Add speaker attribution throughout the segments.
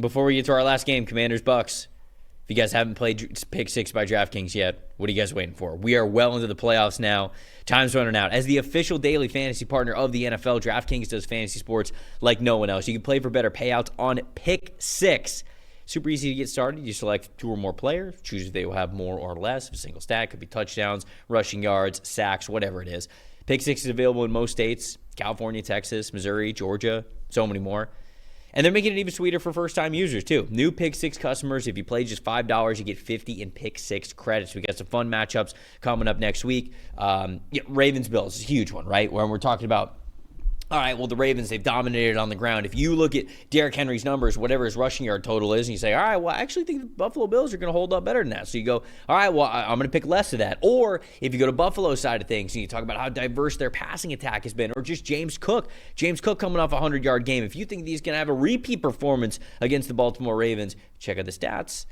Speaker 1: Before we get to our last game, Commanders Bucs. If you guys haven't played Pick 6 by DraftKings yet, what are you guys waiting for? We are well into the playoffs now. Time's running out. As the official daily fantasy partner of the NFL, DraftKings does fantasy sports like no one else. You can play for better payouts on Pick 6. Super easy to get started. You select 2 or more players, choose if they will have more or less of a single stat. Could be touchdowns, rushing yards, sacks, whatever it is. Pick 6 is available in most states: California, Texas, Missouri, Georgia, so many more. And they're making it even sweeter for first-time users, too. New Pick 6 customers, if you play just $5, you get 50 in Pick 6 credits. We got some fun matchups coming up next week. Ravens-Bills is a huge one, right? When we're talking about, all right, well, the Ravens, they've dominated on the ground. If you look at Derrick Henry's numbers, whatever his rushing yard total is, and you say, all right, well, I actually think the Buffalo Bills are going to hold up better than that. So you go, all right, well, I'm going to pick less of that. Or if you go to Buffalo's side of things and you talk about how diverse their passing attack has been, or just James Cook coming off a 100-yard game. If you think he's going to have a repeat performance against the Baltimore Ravens, check out the stats.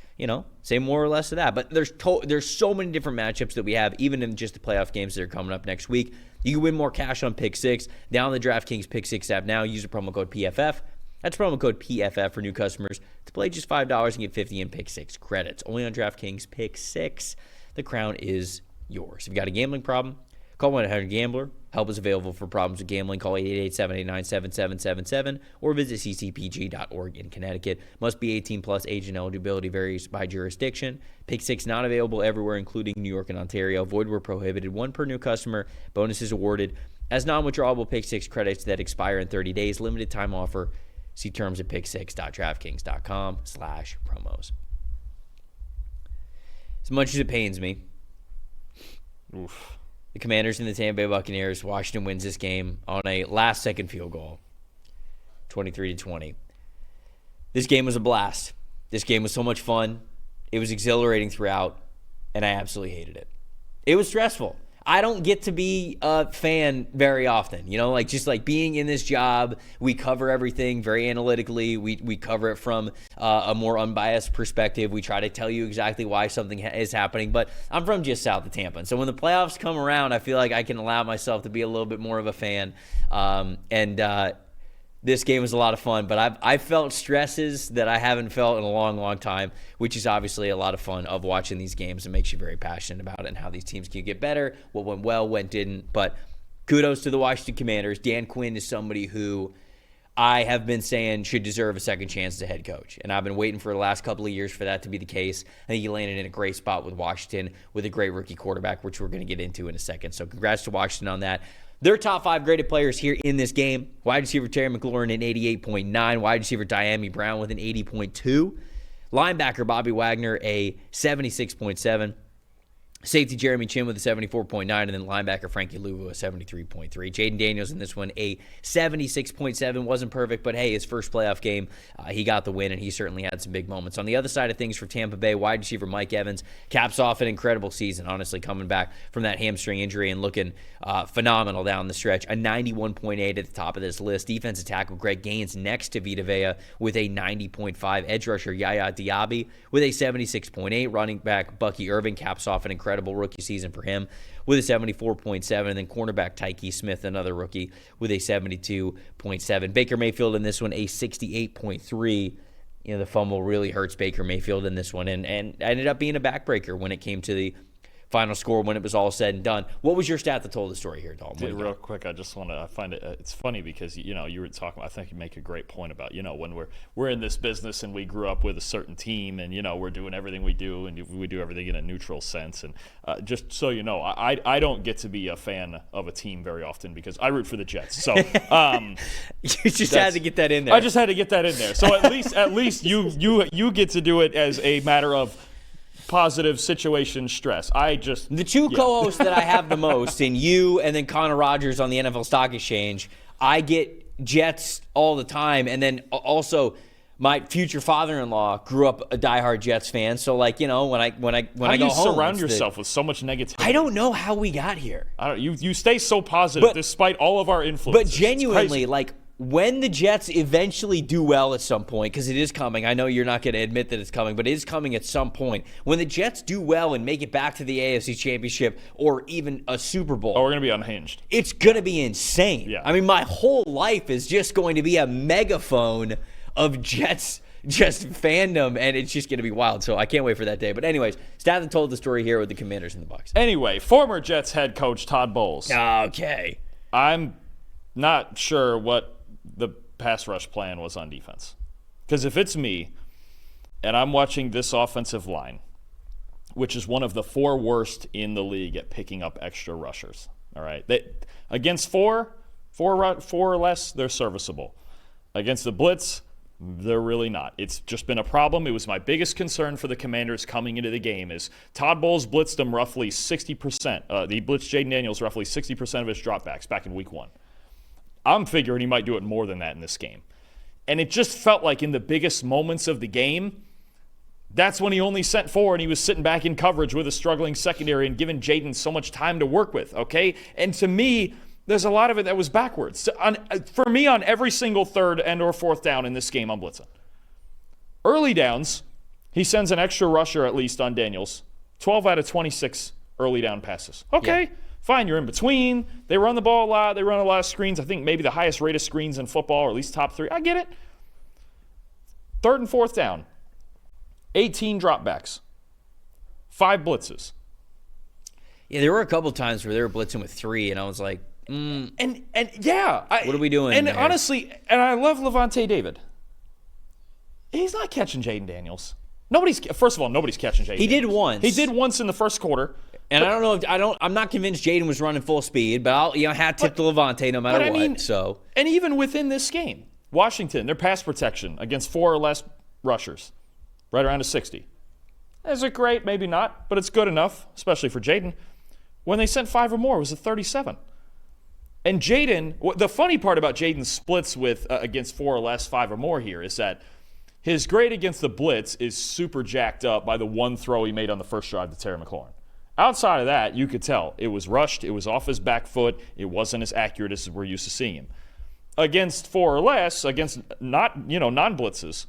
Speaker 1: Say more or less of that. But there's so many different matchups that we have, even in just the playoff games that are coming up next week. You can win more cash on Pick 6. Download the DraftKings Pick 6 app now. Use the promo code PFF. That's promo code PFF for new customers to play just $5 and get 50 in Pick 6 credits. Only on DraftKings Pick 6. The crown is yours. If you've got a gambling problem, call 1-800-GAMBLER. Help is available for problems with gambling. Call 888-789-7777 or visit ccpg.org in Connecticut. Must be 18 plus. Age and eligibility varies by jurisdiction. Pick 6 not available everywhere, including New York and Ontario. Void where prohibited. 1 per new customer. Bonuses awarded as non-withdrawable Pick 6 credits that expire in 30 days. Limited time offer. See terms at pick6.draftkings.com/promos. As much as it pains me, the Commanders and the Tampa Bay Buccaneers, Washington wins this game on a last-second field goal, 23-20. This game was a blast. This game was so much fun. It was exhilarating throughout, and I absolutely hated it. It was stressful. I don't get to be a fan very often. Just being in this job, we cover everything very analytically. We cover it from a more unbiased perspective. We try to tell you exactly why something is happening. But I'm from just south of Tampa. And so when the playoffs come around, I feel like I can allow myself to be a little bit more of a fan. This game was a lot of fun, but I felt stresses that I haven't felt in a long, long time, which is obviously a lot of fun of watching these games. It makes you very passionate about it and how these teams can get better, what went well, what didn't. But kudos to the Washington Commanders. Dan Quinn is somebody who I have been saying should deserve a second chance as a head coach, and I've been waiting for the last couple of years for that to be the case. I think he landed in a great spot with Washington with a great rookie quarterback, which we're going to get into in a second. So congrats to Washington on that. Their top 5 graded players here in this game: wide receiver Terry McLaurin an 88.9, wide receiver Diami Brown with an 80.2, linebacker Bobby Wagner a 76.7, safety Jeremy Chin with a 74.9, and then linebacker Frankie Luvu a 73.3. Jayden Daniels in this one a 76.7. Wasn't perfect, but hey, his first playoff game, he got the win, and he certainly had some big moments. On the other side of things for Tampa Bay, wide receiver Mike Evans caps off an incredible season, honestly, coming back from that hamstring injury and looking phenomenal down the stretch. A 91.8 at the top of this list. Defensive tackle Greg Gaines next to Vita Vea with a 90.5. Edge rusher Yaya Diaby with a 76.8. Running back Bucky Irving caps off an incredible rookie season for him with a 74.7, and then cornerback Tyke Smith, another rookie, with a 72.7. Baker Mayfield in this one a 68.3. The fumble really hurts Baker Mayfield in this one, and ended up being a backbreaker when it came to the final score when it was all said and done. What was your stat that told the story here, Dalton?
Speaker 2: Real quick, I find it, it's funny because, you were talking, I think you make a great point about, when we're in this business and we grew up with a certain team and, we're doing everything we do and we do everything in a neutral sense. And just so you know, I don't get to be a fan of a team very often because I root for the Jets. So
Speaker 1: you just had to get that in there.
Speaker 2: I just had to get that in there. So at least you get to do it as a matter of positive situation stress.
Speaker 1: The two co-hosts that I have the most, and you and then Connor Rogers on the NFL Stock Exchange, I get Jets all the time, and then also my future father-in-law grew up a diehard Jets fan. So when I go home,
Speaker 2: how do you surround yourself with so much negativity?
Speaker 1: I don't know how we got here.
Speaker 2: You stay so positive despite all of our influence.
Speaker 1: But genuinely, when the Jets eventually do well at some point, because it is coming, I know you're not going to admit that it's coming, but it is coming at some point. When the Jets do well and make it back to the AFC Championship or even a Super Bowl,
Speaker 2: we're going to be unhinged.
Speaker 1: It's going to be insane.
Speaker 2: Yeah.
Speaker 1: I mean, my whole life is just going to be a megaphone of Jets just fandom, and it's just going to be wild. So I can't wait for that day. But anyways, Statham told the story here with the Commanders and the Bucs.
Speaker 2: Anyway, former Jets head coach Todd Bowles.
Speaker 1: Okay.
Speaker 2: I'm not sure what the pass rush plan was on defense. Because if it's me, and I'm watching this offensive line, which is one of the 4 worst in the league at picking up extra rushers, all right? Against four or less, they're serviceable. Against the blitz, they're really not. It's just been a problem. It was my biggest concern for the Commanders coming into the game is Todd Bowles blitzed them roughly 60%. He blitzed Jayden Daniels roughly 60% of his dropbacks back in week 1. I'm figuring he might do it more than that in this game. And it just felt like in the biggest moments of the game, that's when he only sent 4 and he was sitting back in coverage with a struggling secondary and giving Jayden so much time to work with, okay? And to me, there's a lot of it that was backwards. For me, on every single third and or fourth down in this game, I'm blitzing. Early downs, he sends an extra rusher at least on Daniels. 12 out of 26 early down passes. Okay, yeah. Fine, you're in between. They run the ball a lot. They run a lot of screens. I think maybe the highest rate of screens in football, or at least top 3. I get it. Third and fourth down, 18 dropbacks, 5 blitzes.
Speaker 1: Yeah, there were a couple times where they were blitzing with 3, and I was like,
Speaker 2: And yeah.
Speaker 1: What are we doing
Speaker 2: And
Speaker 1: there?
Speaker 2: honestly, and I love Levante David. He's not catching Jayden Daniels. First of all, nobody's catching Jayden.
Speaker 1: He did once.
Speaker 2: He did once in the first quarter.
Speaker 1: And I don't know. I'm not convinced Jayden was running full speed, but I'll hat tip to Levante no matter what.
Speaker 2: And even within this game, Washington, their pass protection against 4 or less rushers, right around a 60. Is it great? Maybe not, but it's good enough, especially for Jayden. When they sent 5 or more, it was a 37. And Jayden, the funny part about Jayden's splits with against 4 or less, 5 or more here is that his grade against the blitz is super jacked up by the one throw he made on the first drive to Terry McLaurin. Outside of that, you could tell it was rushed, it was off his back foot, it wasn't as accurate as we're used to seeing him. Against 4 or less, against non-blitzes,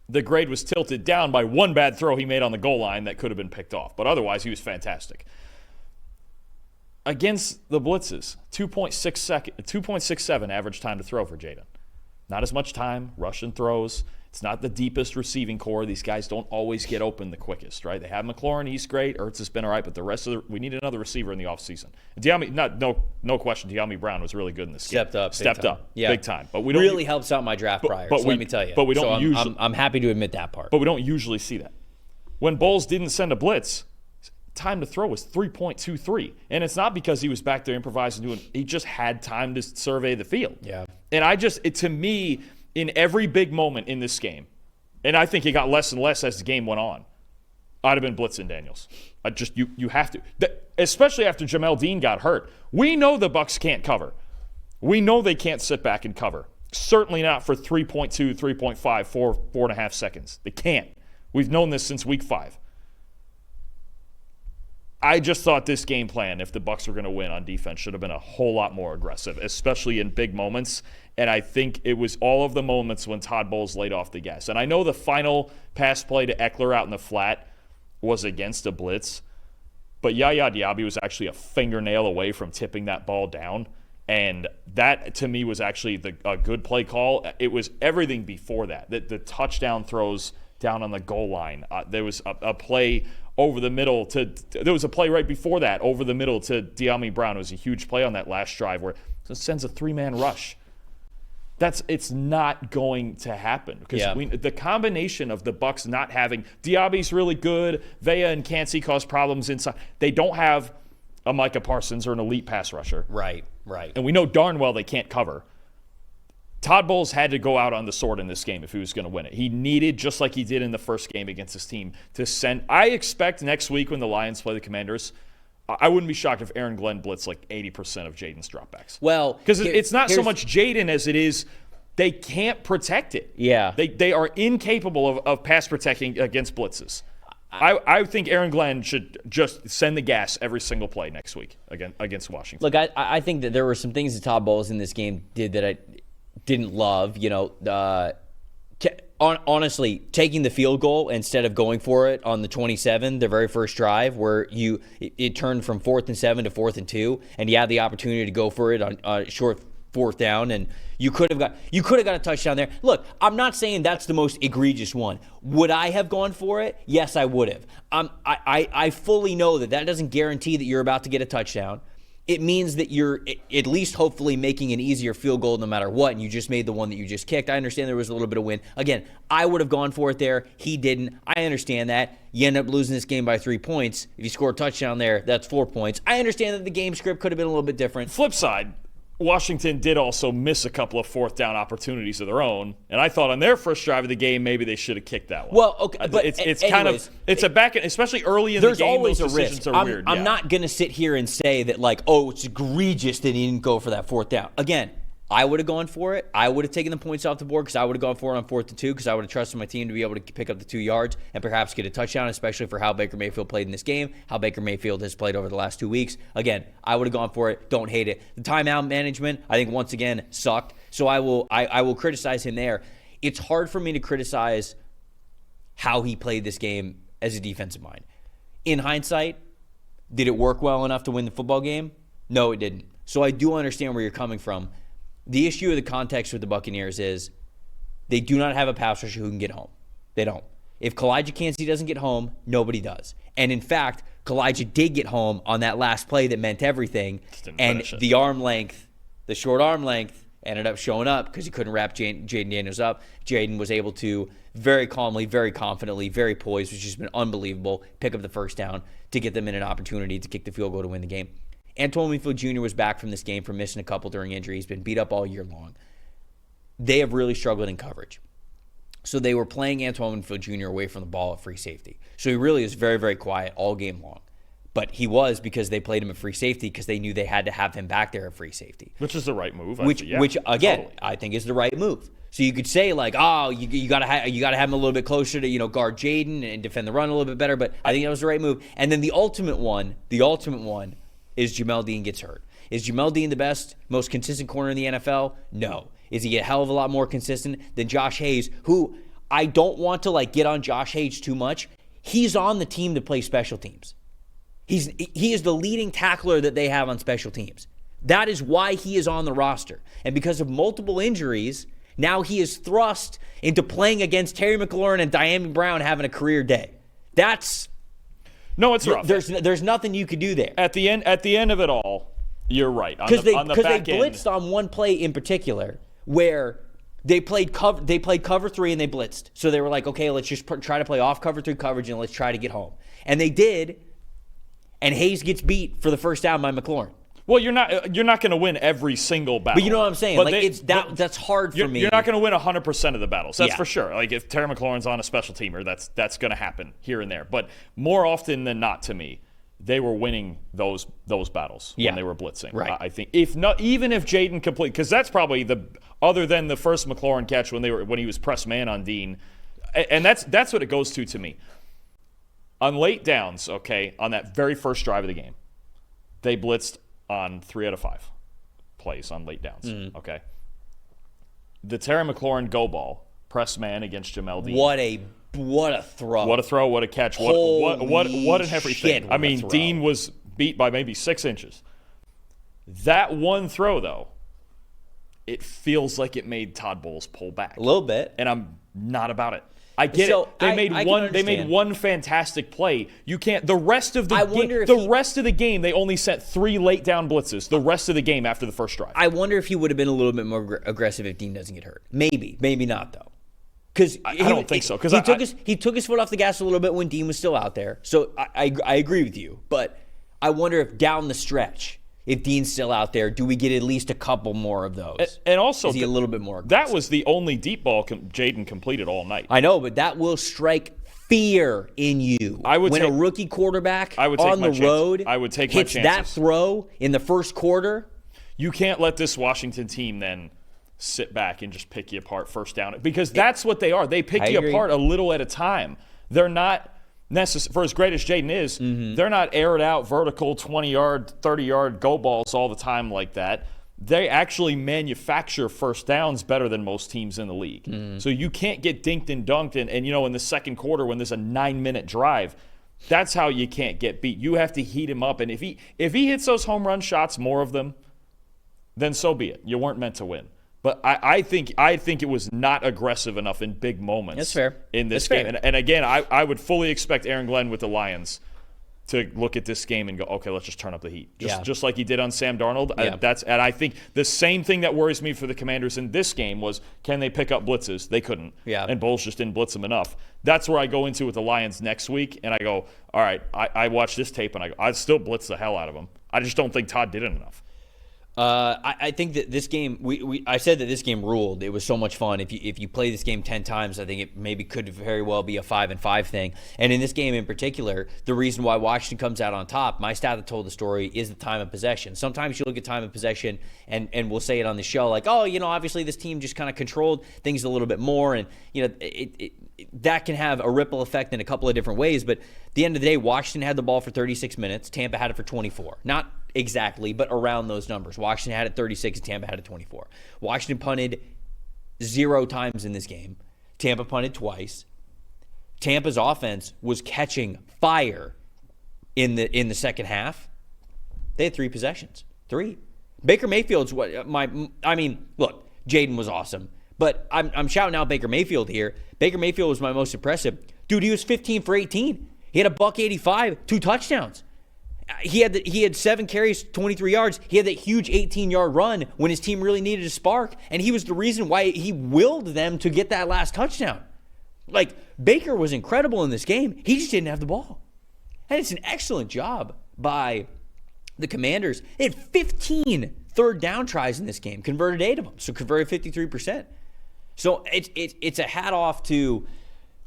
Speaker 2: the grade was tilted down by one bad throw he made on the goal line that could have been picked off. But otherwise, he was fantastic. Against the blitzes, 2.67 average time to throw for Jayden. Not as much time, rush and throws. It's not the deepest receiving core. These guys don't always get open the quickest, right? They have McLaurin, he's great. Ertz has been all right, but the rest of we need another receiver in the offseason. No question, De'Ami Brown was really good in this game. Stepped up,
Speaker 1: yeah,
Speaker 2: big time. But we don't
Speaker 1: really helps out my draft prior. So let me tell you.
Speaker 2: But we don't usually.
Speaker 1: I'm happy to admit that part.
Speaker 2: But we don't usually see that. When Bowles didn't send a blitz, time to throw was 3.23, and it's not because he was back there improvising. He just had time to survey the field.
Speaker 1: Yeah.
Speaker 2: And to me, in every big moment in this game, and I think it got less and less as the game went on, I'd have been blitzing Daniels. You have to, especially after Jamel Dean got hurt. We know the Bucs can't cover. We know they can't sit back and cover. Certainly not for 3.2, 3.5, 4.5 seconds. They can't. We've known this since week 5. I just thought this game plan, if the Bucs were going to win on defense, should have been a whole lot more aggressive, especially in big moments. And I think it was all of the moments when Todd Bowles laid off the gas. And I know the final pass play to Eckler out in the flat was against a blitz, but Yaya Diaby was actually a fingernail away from tipping that ball down. And that, to me, was actually a good play call. It was everything before that. The touchdown throws down on the goal line. There was a play over the middle there was a play right before that over the middle to De'Ami Brown. It was a huge play on that last drive where it sends a 3-man rush. It's not going to happen because the combination of the Bucs not having Diaby's really good, Vea and Kancey cause problems inside. They don't have a Micah Parsons or an elite pass rusher.
Speaker 1: Right.
Speaker 2: And we know darn well they can't cover. Todd Bowles had to go out on the sword in this game if he was going to win it. He needed, just like he did in the first game against his team, to send. I expect next week when the Lions play the Commanders, I wouldn't be shocked if Aaron Glenn blitz like 80% of Jayden's dropbacks.
Speaker 1: Well,
Speaker 2: because it's not so much Jayden as it is they can't protect it.
Speaker 1: Yeah.
Speaker 2: They are incapable of pass protecting against blitzes. I think Aaron Glenn should just send the gas every single play next week against Washington.
Speaker 1: Look, I think that there were some things that Todd Bowles in this game did that I didn't love. Honestly, taking the field goal instead of going for it on the 27, the very first drive, where it turned from 4th and 7 to 4th and 2, and you had the opportunity to go for it on short fourth down, and you could have got a touchdown there. Look, I'm not saying that's the most egregious one. Would I have gone for it? Yes, I would have. I fully know that doesn't guarantee that you're about to get a touchdown. It means that you're at least hopefully making an easier field goal no matter what, and you just made the one that you just kicked. I understand there was a little bit of wind. Again, I would have gone for it there. He didn't. I understand that. You end up losing this game by 3 points. If you score a touchdown there, that's 4 points. I understand that the game script could have been a little bit different.
Speaker 2: Flip side, Washington did also miss a couple of fourth down opportunities of their own, and I thought on their first drive of the game maybe they should have kicked that one.
Speaker 1: Well, okay, but
Speaker 2: it's a back, especially early in the game.
Speaker 1: There's always
Speaker 2: those
Speaker 1: a risk.
Speaker 2: Are weird.
Speaker 1: I'm not going to sit here and say that it's egregious that he didn't go for that fourth down. Again, I would have gone for it. I would have taken the points off the board because I would have gone for it on 4th and 2 because I would have trusted my team to be able to pick up the 2 yards and perhaps get a touchdown, especially for how Baker Mayfield played in this game, how Baker Mayfield has played over the last 2 weeks. Again, I would have gone for it. Don't hate it. The timeout management, I think, once again, sucked. So I will criticize him there. It's hard for me to criticize how he played this game as a defensive mind. In hindsight, did it work well enough to win the football game? No, it didn't. So I do understand where you're coming from. The issue of the context with the Buccaneers is they do not have a pass rusher who can get home. They don't. If Kalijah Kancey doesn't get home, nobody does. And in fact, Kalijah did get home on that last play that meant everything. And the short arm length ended up showing up because he couldn't wrap Jayden Daniels up. Jayden was able to very calmly, very confidently, very poised, which has been unbelievable, pick up the first down to get them in an opportunity to kick the field goal to win the game. Antoine Winfield Jr. was back from this game from missing a couple during injury. He's been beat up all year long. They have really struggled in coverage. So they were playing Antoine Winfield Jr. away from the ball at free safety. So he really is very, very quiet all game long. But he was because they played him at free safety because they knew they had to have him back there at free safety.
Speaker 2: Which is the right move.
Speaker 1: Which again, totally. I think is the right move. So you could say you gotta have him a little bit closer to guard Jayden and defend the run a little bit better. But I think that was the right move. And then the ultimate one is Jamel Dean gets hurt. Is Jamel Dean the best, most consistent corner in the NFL? No. Is he a hell of a lot more consistent than Josh Hayes, who I don't want to get on Josh Hayes too much. He's on the team to play special teams. He is the leading tackler that they have on special teams. That is why he is on the roster. And because of multiple injuries, now he is thrust into playing against Terry McLaurin and Diami Brown having a career day.
Speaker 2: No, it's rough.
Speaker 1: There's nothing you could do there.
Speaker 2: At the end of it all, you're right.
Speaker 1: Because they blitzed on one play in particular where they played cover 3 and they blitzed. So they were like, okay, let's just try to play off cover 3 coverage and let's try to get home. And they did, and Hayes gets beat for the first down by McLaurin.
Speaker 2: Well, you're not going to win every single battle.
Speaker 1: But you know what I'm saying? That's hard for me.
Speaker 2: You're not going to win 100% of the battles. That's for sure. If Terry McLaurin's on a special teamer, that's going to happen here and there. But more often than not, to me, they were winning those battles when they were blitzing.
Speaker 1: Right.
Speaker 2: I think even if Jayden complete, because that's probably other than the first McLaurin catch when he was press man on Dean, and that's what it goes to me. On late downs, okay, on that very first drive of the game, they blitzed on 3 out of 5 plays on late downs. Okay. The Terry McLaurin go ball, press man against Jamel Dean.
Speaker 1: What a throw.
Speaker 2: What a throw, what a catch, what an everything. I mean, Dean was beat by maybe 6 inches. That one throw, though, it feels like it made Todd Bowles pull back.
Speaker 1: A little bit.
Speaker 2: And I'm not about it. I get it. They made one fantastic play. You can't. The rest of the game, they only sent 3 late down blitzes. The rest of the game after the first drive.
Speaker 1: I wonder if he would have been a little bit more aggressive if Dean doesn't get hurt. Maybe not though. Because
Speaker 2: I don't think so. Because
Speaker 1: he took his foot off the gas a little bit when Dean was still out there. So I agree with you. But I wonder if down the stretch, if Dean's still out there, do we get at least a couple more of those?
Speaker 2: And also,
Speaker 1: is he a little bit more aggressive?
Speaker 2: That was the only deep ball Jayden completed all night.
Speaker 1: I know, but that will strike fear in you. When a rookie quarterback on the road hits that throw in the first quarter.
Speaker 2: You can't let this Washington team then sit back and just pick you apart first down. Because that's what they are. They pick you apart a little at a time. They're not for as great as Jayden is, they're not aired out vertical 20-yard, 30-yard go balls all the time like that. They actually manufacture first downs better than most teams in the league. So you can't get dinked and dunked. And in the second quarter when there's a 9-minute drive, that's how you can't get beat. You have to heat him up. And if he hits those home run shots, more of them, then so be it. You weren't meant to win. But I think it was not aggressive enough in big moments.
Speaker 1: That's fair.
Speaker 2: In this
Speaker 1: That's
Speaker 2: game.
Speaker 1: fair.
Speaker 2: And again, I would fully expect Aaron Glenn with the Lions to look at this game and go, okay, let's just turn up the heat. Just like he did on Sam Darnold.
Speaker 1: Yeah.
Speaker 2: And I think the same thing that worries me for the Commanders in this game was, can they pick up blitzes? They couldn't.
Speaker 1: Yeah.
Speaker 2: And Bowles just didn't blitz them enough. That's where I go into with the Lions next week, and I go, all right, I watch this tape, and I'd still blitz the hell out of them. I just don't think Todd did it enough.
Speaker 1: I think that this game, I said that this game ruled. It was so much fun. If you play this game 10 times, I think it maybe could very well be a 5-5 thing. And in this game in particular, the reason why Washington comes out on top, my stat that told the story, is the time of possession. Sometimes you look at time of possession, and we'll say it on the show, like, oh, obviously this team just kind of controlled things a little bit more, and that can have a ripple effect in a couple of different ways. But at the end of the day, Washington had the ball for 36 minutes. Tampa had it for 24. Not exactly, but around those numbers. Washington had it 36 and Tampa had it 24. Washington punted 0 times in this game. Tampa punted twice. Tampa's offense was catching fire in the second half. They had 3 possessions. 3. Baker Mayfield's look, Jayden was awesome. But I'm shouting out Baker Mayfield here. Baker Mayfield was my most impressive. Dude, he was 15 for 18. He had a $185, 2 touchdowns. He had 7 carries, 23 yards. He had that huge 18-yard run when his team really needed a spark, and he was the reason why he willed them to get that last touchdown. Like, Baker was incredible in this game. He just didn't have the ball. And it's an excellent job by the Commanders. They had 15 third down tries in this game, converted 8 of them, so converted 53%. So it's a hat off to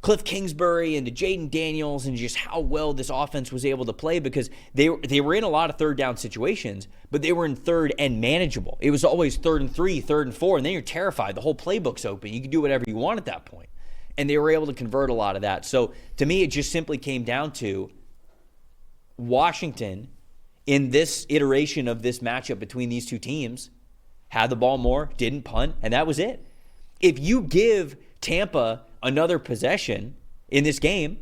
Speaker 1: Cliff Kingsbury and to Jayden Daniels and just how well this offense was able to play, because they were in a lot of third down situations, but they were in third and manageable. It was always 3rd and 3, 3rd and 4, and then you're terrified. The whole playbook's open. You can do whatever you want at that point. And they were able to convert a lot of that. So to me, it just simply came down to Washington in this iteration of this matchup between these two teams had the ball more, didn't punt, and that was it. If you give Tampa another possession in this game,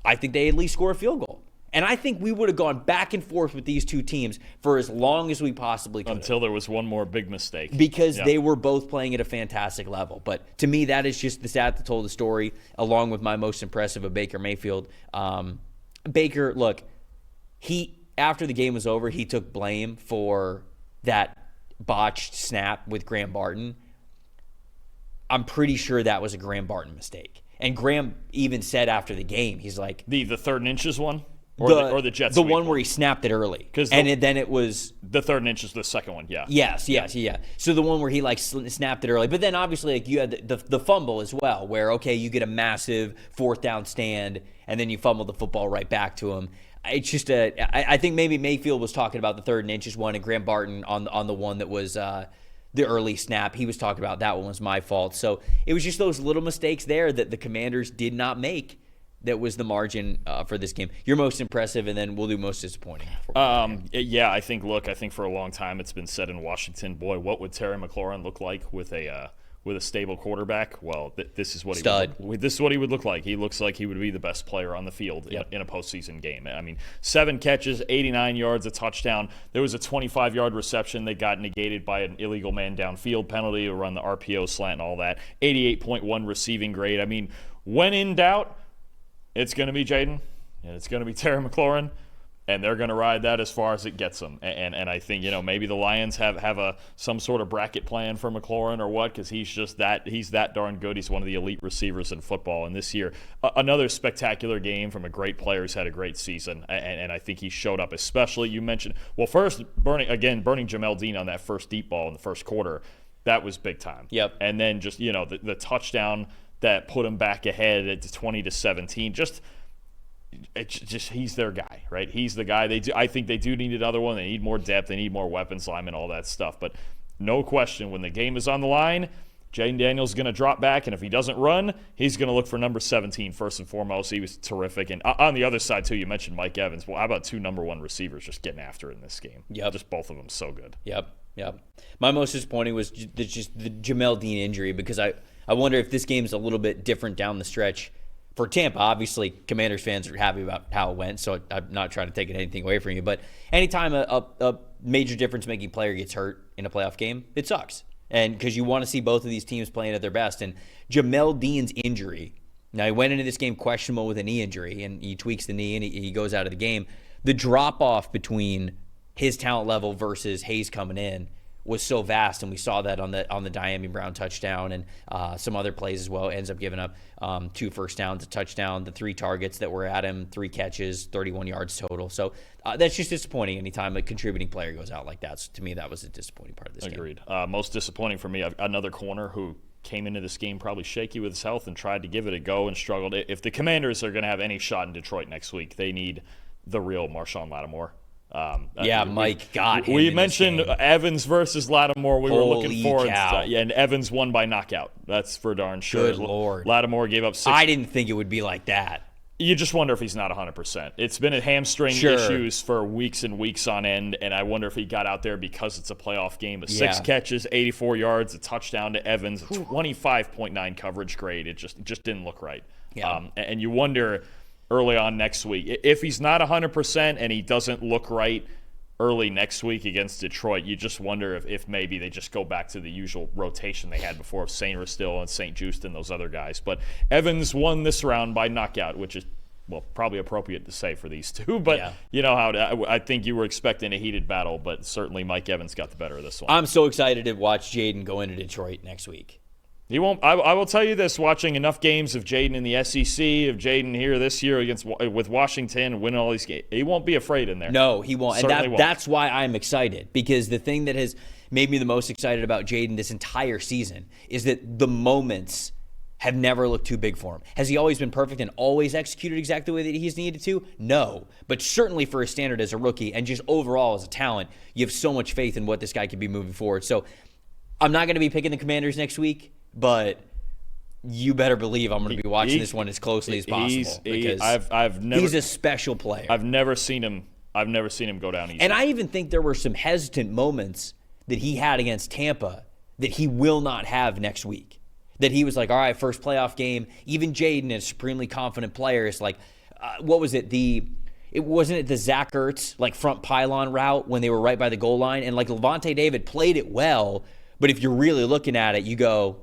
Speaker 1: I think they at least score a field goal. And I think we would have gone back and forth with these two teams for as long as we possibly could.
Speaker 2: Until there was one more big mistake.
Speaker 1: Because they were both playing at a fantastic level. But to me, that is just the stat that told the story, along with my most impressive of Baker Mayfield. Baker, look, after the game was over, he took blame for that botched snap with Graham Barton. I'm pretty sure that was a Graham Barton mistake. And Graham even said after the game, he's like...
Speaker 2: The 3rd and inches one? Or the jet
Speaker 1: the
Speaker 2: sweep
Speaker 1: one where he snapped it early. Then it was...
Speaker 2: The 3rd and inch is the second one, yeah.
Speaker 1: Yes. So the one where he snapped it early. But then obviously you had the fumble as well, where, okay, you get a massive 4th down stand, and then you fumble the football right back to him. It's just I think maybe Mayfield was talking about the 3rd and inches one, and Graham Barton on the one that was... the early snap, he was talking about that one was my fault. So it was just those little mistakes there that the Commanders did not make that was the margin for this game. Your most impressive, and then we'll do most disappointing.
Speaker 2: Yeah, I think for a long time it's been said in Washington, boy, what would Terry McLaurin look like with a stable quarterback? Well, this is what this is what he would look like. He looks like he would be the best player on the field in a postseason game. I mean, 7 catches, 89 yards, a touchdown. There was a 25-yard reception that got negated by an illegal man downfield penalty to run the RPO slant and all that. 88.1 receiving grade. I mean, when in doubt, it's going to be Jayden and it's going to be Terry McLaurin. And they're going to ride that as far as it gets them. And I think, maybe the Lions have some sort of bracket plan for McLaurin or what, because he's that darn good. He's one of the elite receivers in football. And this year, another spectacular game from a great player who's had a great season. And I think he showed up, especially, you mentioned, well, first, burning Jamel Dean on that first deep ball in the first quarter. That was big time.
Speaker 1: Yep.
Speaker 2: And then just, the touchdown that put him back ahead at 20-17, it's just he's their guy, right? He's the guy. I think they do need another one. They need more depth. They need more weapons, linemen, all that stuff. But no question, when the game is on the line, Jayden Daniels is going to drop back, and if he doesn't run, he's going to look for number 17 first and foremost. He was terrific. And on the other side, too, you mentioned Mike Evans. Well, how about 2 number 1 receivers just getting after it in this game?
Speaker 1: Yep.
Speaker 2: Just both of them so good.
Speaker 1: Yep. My most disappointing was just the Jamel Dean injury, because I wonder if this game's a little bit different down the stretch for Tampa, obviously, Commanders fans are happy about how it went, so I'm not trying to take anything away from you. But anytime a major difference-making player gets hurt in a playoff game, it sucks. And because you want to see both of these teams playing at their best. And Jamel Dean's injury, now he went into this game questionable with a knee injury, and he tweaks the knee and he goes out of the game. The drop-off between his talent level versus Hayes coming in was so vast, and we saw that on the Diami Brown touchdown and some other plays as well. Ends up giving up 2 first downs, a touchdown, the 3 targets that were at him, 3 catches, 31 yards total. So that's just disappointing anytime a contributing player goes out like that. So to me, that was a disappointing part of this game.
Speaker 2: Agreed. Most disappointing for me, another corner who came into this game probably shaky with his health and tried to give it a go and struggled. If the Commanders are going to have any shot in Detroit next week, they need the real Marshawn Lattimore.
Speaker 1: Mike got him.
Speaker 2: We mentioned Evans versus Lattimore. We were looking forward to that. Yeah, and Evans won by knockout. That's for darn sure.
Speaker 1: Good Lord.
Speaker 2: Lattimore gave up 6.
Speaker 1: I didn't think it would be like that.
Speaker 2: You just wonder if he's not 100%. It's been a hamstring issues for weeks and weeks on end, and I wonder if he got out there because it's a playoff game. 6 catches, 84 yards, a touchdown to Evans, a 25.9 coverage grade. It just didn't look right.
Speaker 1: Yeah.
Speaker 2: And you wonder early on next week, if he's not 100% and he doesn't look right early next week against Detroit, you just wonder if maybe they just go back to the usual rotation they had before of St. Ristil and St. Just and those other guys. But Evans won this round by knockout, which is, well, probably appropriate to say for these two. But you know how I think you were expecting a heated battle, but certainly Mike Evans got the better of this one.
Speaker 1: I'm so excited to watch Jayden go into Detroit next week.
Speaker 2: He won't. I will tell you this: watching enough games of Jayden in the SEC, of Jayden here this year with Washington, winning all these games, he won't be afraid in there.
Speaker 1: No, he won't.
Speaker 2: Certainly
Speaker 1: And that's why I'm excited, because the thing that has made me the most excited about Jayden this entire season is that the moments have never looked too big for him. Has he always been perfect and always executed exactly the way that he's needed to? No. But certainly for his standard as a rookie and just overall as a talent, you have so much faith in what this guy could be moving forward. So I'm not going to be picking the Commanders next week, but you better believe I'm going to be watching this one as closely as possible, because he's a special player.
Speaker 2: I've never seen him go down easy.
Speaker 1: And I even think there were some hesitant moments that he had against Tampa that he will not have next week. That he was like, all right, first playoff game. Even Jayden, a supremely confident player, is like, what was it? It wasn't the Zach Ertz like front pylon route when they were right by the goal line, and like Levante David played it well, but if you're really looking at it, you go,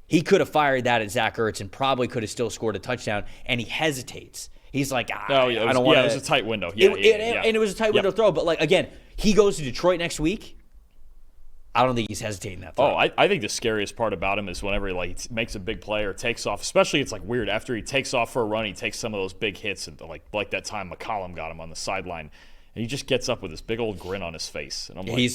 Speaker 1: he could have fired that at Zach Ertz and probably could have still scored a touchdown, and he hesitates. He's like, I don't want to.
Speaker 2: Yeah, it was a tight window.
Speaker 1: And it was a tight window throw. But, like, again, he goes to Detroit next week. I don't think he's hesitating that throw.
Speaker 2: I think the scariest part about him is whenever he makes a big play or takes off, especially it's like weird. After he takes off for a run, he takes some of those big hits, and like that time McCollum got him on the sideline. And he just gets up with this big old grin on his face. And I'm like, he's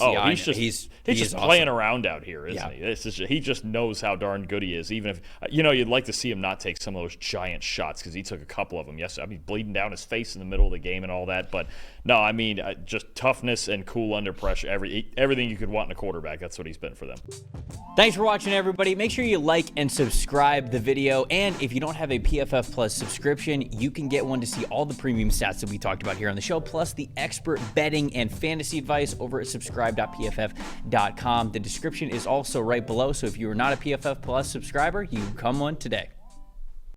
Speaker 2: just playing around out here, isn't he? He just knows how darn good he is. Even if, you'd like to see him not take some of those giant shots, because he took a couple of them. Yes, bleeding down his face in the middle of the game and all that. But no, just toughness and cool under pressure. Everything you could want in a quarterback, that's what he's been for them.
Speaker 1: Thanks for watching, everybody. Make sure you like and subscribe the video. And if you don't have a PFF Plus subscription, you can get one to see all the premium stats that we talked about here on the show, plus the expert betting and fantasy advice over at subscribe.pff.com. The description is also right below, so if you are not a PFF Plus subscriber, you become one today.